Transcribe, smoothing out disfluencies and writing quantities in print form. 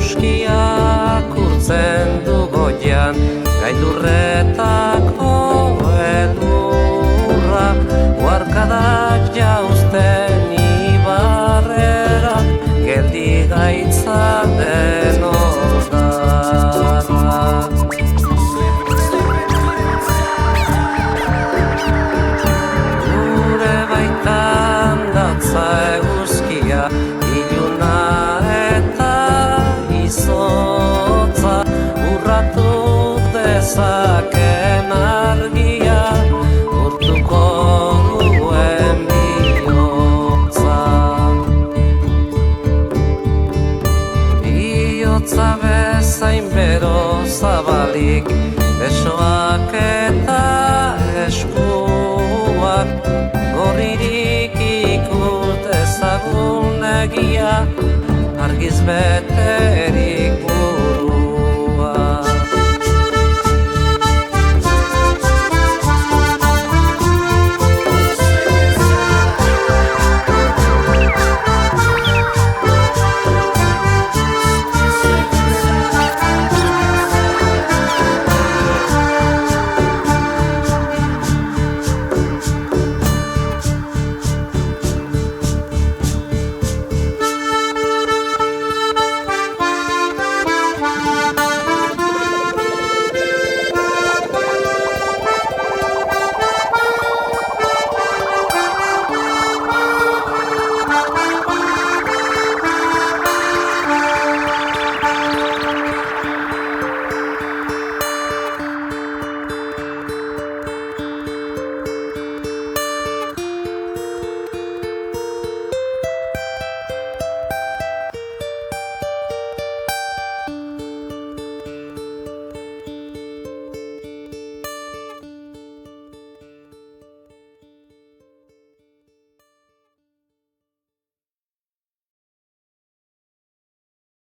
eguzkiak urtzen du goian, gailurretako elurra, uarkadak jauzten ibarrera, geldi gaitza denodara. Gure baitan datza eguzkia, iluna eta izotza, urratu dezaken argia, urtuko duen bihotza. Bihotza bezain bero zabalik, besoak eta eskuak, gorririk ikus dezagun egia, argiz beteri